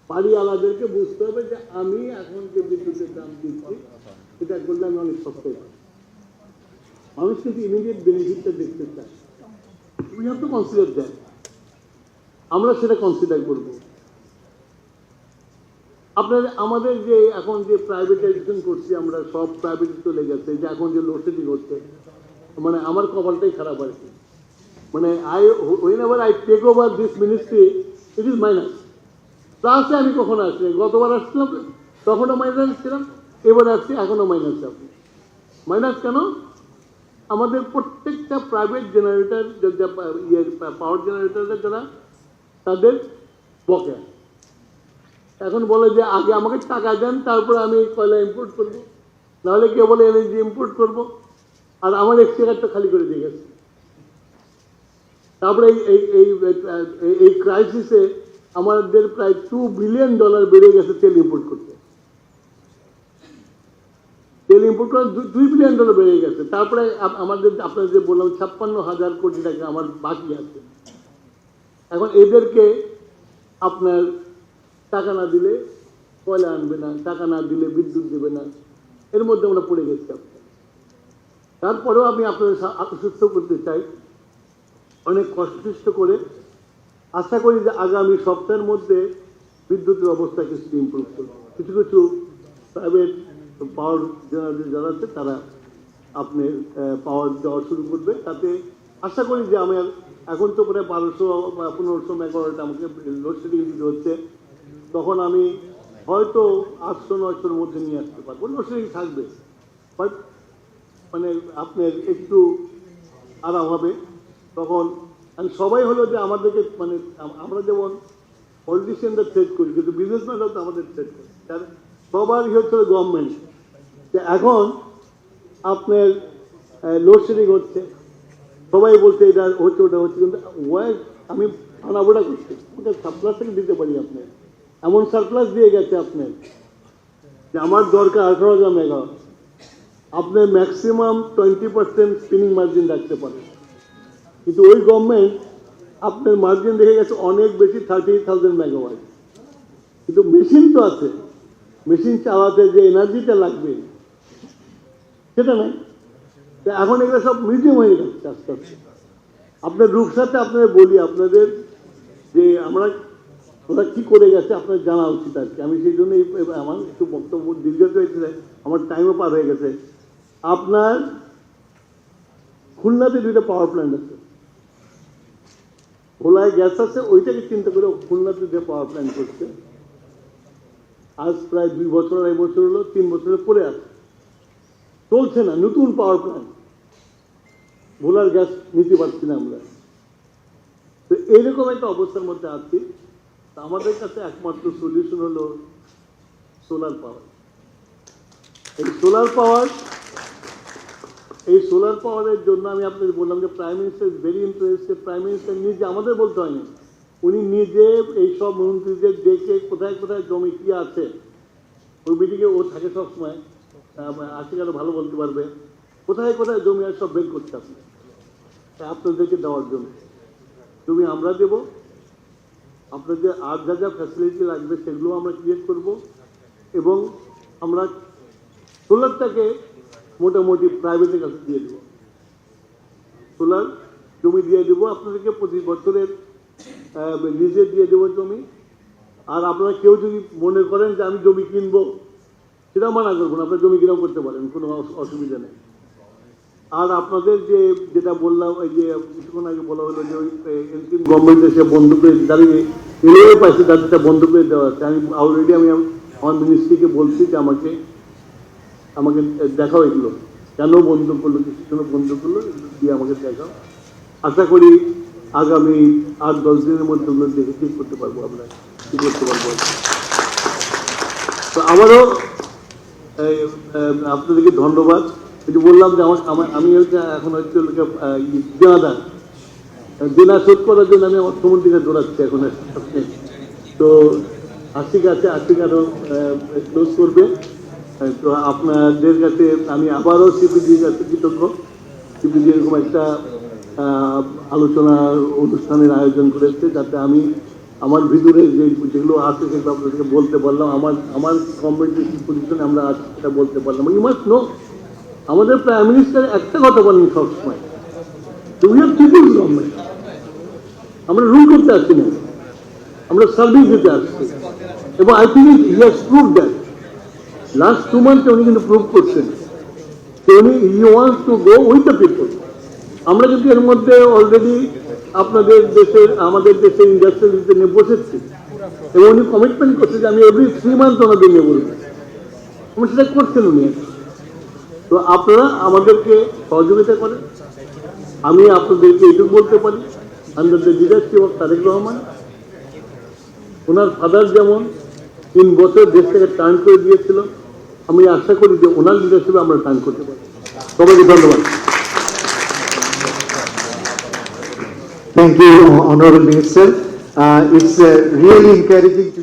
বাড়িওয়ালাদেরকে বুঝতে হবে যে আমি এখন যে বিদ্যুতের দাম দিচ্ছি এটা করলে আমি অনেক সস্তায় পাই। মানুষ কিন্তু ইমিডিয়েট বেনিফিটটা দেখতে চায়। We have to consider that. আমরা সেটা কনসিডার করব। আপনার আমাদের যে এখন যে প্রাইভেটাইজেশন করছি আমরা, সব প্রাইভেটে চলে গেছে, যে এখন যে লোডশেডিং হচ্ছে, মানে আমার কপালটাই খারাপ আর কি। মানে whenever I take over this ministry, it is minus. প্লাসে আমি কখনো আসছি, গতবার আসছিলাম তখনও মাইনাস ছিলাম, এবার আসছি এখনো মাইনাস আছে। মাইনাস কেন? আমাদের প্রত্যেকটা প্রাইভেট জেনারেটর, পাওয়ার জেনারেটরদের যারা, তাদের বকেয়া। এখন বলে যে আগে আমাকে টাকা দেন, তারপরে আমি কয়লা ইম্পোর্ট করবো, নাহলে কেউ বলে এলএনজি ইম্পোর্ট করবো, আর আমার এক্সচেঞ্জারটা খালি করে দিয়ে গেছে। তারপরে এই ক্রাইসিসে আমাদের প্রায় $2 বিলিয়ন বেড়ে গেছে তেল ইম্পোর্ট করতে। তেল ইম্পোর্ট করে $2 বিলিয়ন বেড়ে গেছে। তারপরে আমাদের আপনাদের যে বললাম 56,000 কোটি টাকা আমার বাকি আছে। এখন এদেরকে আপনার টাকা না দিলে কয়লা আনবে না, টাকা না দিলে বিদ্যুৎ দেবে না, এর মধ্যে আমরা পড়ে গেছি। তারপরেও আমি আপনাদের আশ্বস্ত করতে চাই, অনেক কষ্ট করে আশা করি যে আগামী সপ্তাহের মধ্যে বিদ্যুতের অবস্থা কিছু ইমপ্রুভ করবে। কিছু কিছু প্রাইভেট পাওয়ার জেনারেটর যারা আছে তারা আপনি পাওয়ার দেওয়া শুরু করবে। তাতে আশা করি যে আমি এখন তো প্রায় 1200 বা 1500 মেগাওয়াট আমাকে লোডশেডিং দিতে হচ্ছে, তখন আমি হয়তো 800-900-র মধ্যে নিয়ে আসতে পারবো। লোডশেডিং থাকবে, বাট মানে আপনার একটু আরাম হবে। তখন সবাই হলো যে আমাদেরকে, মানে আমরা যেমন পলিটিশিয়ানদের থ্রেট করি, কিন্তু বিজনেসম্যানরাও তো আমাদের থ্রেট করে। তার সবারই হচ্ছে গভর্নমেন্ট যে এখন আপনার লোডশেডিং হচ্ছে, সবাই বলছে এটা হচ্ছে ওটা হচ্ছে, কিন্তু আমি আনাবোটা করছি, ওটা সারপ্লাস থেকে দিতে পারি। আপনার এমন সারপ্লাস দিয়ে গেছে আপনার যে আমার দরকার 18,000 মেগাওয়াট, আপনার ম্যাক্সিমাম 20% স্পিনিং মার্জিন রাখতে পারে, কিন্তু ওই গভর্নমেন্ট আপনার মার্জিন রেখে গেছে অনেক বেশি 30,000 মেগাওয়াট। কিন্তু মেশিন তো আছে, মেশিন চালাতে যে এনার্জিটা লাগবে সেটা নাই। এখন এগুলো সব মিউজিয়াম হয়ে যাচ্ছে আস্তে আস্তে। আপনার রূপসাতে আপনাদের বলি, আপনাদের যে ওরা কি করে গেছে আপনার জানা উচিত আর কি। আমি সেই জন্যই আমার একটু বক্তব্য দীর্ঘায়িত হয়েছে, আমার টাইমও পার হয়ে গেছে। আপনার খুলনাতে 2টা পাওয়ার প্ল্যান্ট আছে, ভোলায় গ্যাস আছে, ওইটাকে চিন্তা করে খুলনাতে যে পাওয়ার প্ল্যান্ট করছে, আজ প্রায় 2 বছর 2.5 বছর হলো, 3 বছরের পরে আছে, চলছে না। নতুন পাওয়ার প্ল্যান্ট, ভোলার গ্যাস নিতে পারছি না আমরা। তো এইরকম একটা অবস্থার মধ্যে আছি। আমাদের কাছে একমাত্র সলিউশন হলো সোলার পাওয়ার। এই সোলার পাওয়ারের জন্য আমি আপনাদের বললাম যে prime minister is very interested. Prime minister নিজে, আমাদের বলতে হয়নি, উনি নিজে এইসব মন্ত্রীদের ডেকে কোথায় কোথায় জমি কি আছে, ওই মিটিংয়ে ও থাকে সবসময়, আশিক আরো ভালো বলতে পারবে, কোথায় কোথায় জমি আর সব বের করছে আপনাদেরকে দেওয়ার জন্য। জমি আমরা দেব, আপনাদের আর যা যা ফ্যাসিলিটি লাগবে সেগুলো আমরা ক্রিয়েট করব, এবং আমরা সোলারটাকে মোটামুটি প্রাইভেটের কাছে দিয়ে দেবো। সোলার জমি দিয়ে দেবো আপনাদেরকে, প্রতি বছরের লিজে দিয়ে দেবো জমি। আর আপনারা কেউ যদি মনে করেন যে আমি জমি কিনবো, সেটা মানা করবো না, আপনার জমি কিনাও করতে পারেন, কোনো অসুবিধা নেই। আর আপনাদের যেটা বললাম, ওই যে কিছুক্ষণ আগে বলা হলো যে ওই গভর্নমেন্টের সে বন্ধ করে দাঁড়িয়ে রেলওয়ে পাইছে, তাদেরটা বন্ধ করে দেওয়া আছে। আমি অলরেডি আমার মিনিস্ট্রিকে বলছি যে আমাকে দেখাও এগুলো কেন বন্ধ করলো, কিছু জন্য বন্ধ করলো, দিয়ে আমাকে দেখাও। আশা করি আগামী 8-10 দিনের মধ্যে ওগুলো দেখে ঠিক করতে পারবো, আমরা ঠিক করতে পারবো। তো আমারও আপনাদেরকে ধন্যবাদ। একটু বললাম যে আমি এখন হচ্ছে দেনা শোধ করার জন্য আমি অর্থমন্ত্রীকে দৌড়াচ্ছি এখন। তো আশিক আছে, আশিক আরো ক্লোজ করবে। তো আপনাদের কাছে আমি আবারও সিপিডির কাছে কৃতজ্ঞ। সিপিডি এরকম একটা আলোচনা অনুষ্ঠানের আয়োজন করেছে, যাতে আমি আমার ভিতরে যেগুলো আছে সেগুলো আপনাদেরকে বলতে পারলাম, আমার গভর্নমেন্টের কি পজিশনে আমরা আছি সেটা বলতে পারলাম। ইউ মাস্ট নো, আমাদের প্রাইম মিনিস্টার একটা কথা বলেন সবসময়, উই আর পিপলস গভর্নমেন্ট, আমরা রুল করতে আসছি না, আমরা সার্ভিস দিতে আসছি। এবং I think he has prove that. Last 2 মান্থে উনি কিন্তু প্রুভ করছেন যে উনি he wants to go with the people. আমরা কিন্তু এর মধ্যে অলরেডি আপনাদের দেশের আমাদের দেশের ইন্ডাস্ট্রিয়ালিস্টদের নিয়ে বসেছি এবং উনি কমিটমেন্ট করছে যে আমি এভরি 3 মান্থ ওনাদের নিয়ে বলবো, উনি সেটা করছেন উনি। তো আপনারা আমাদেরকে সহযোগিতা করেন। আমি আপনাদেরকে এইটুকু বলতে পারি, under the leadership of Tarek Rahman, ওনার ফাদার যেমন 3 বছর দেশটাকে টার্ন করে দিয়েছিল, আমি আশা করি যে ওনার লিডারশিপে আমরা টার্ন করতে পারি। সবাইকে ধন্যবাদ। Thank you, Honorable Minister. It's really encouraging to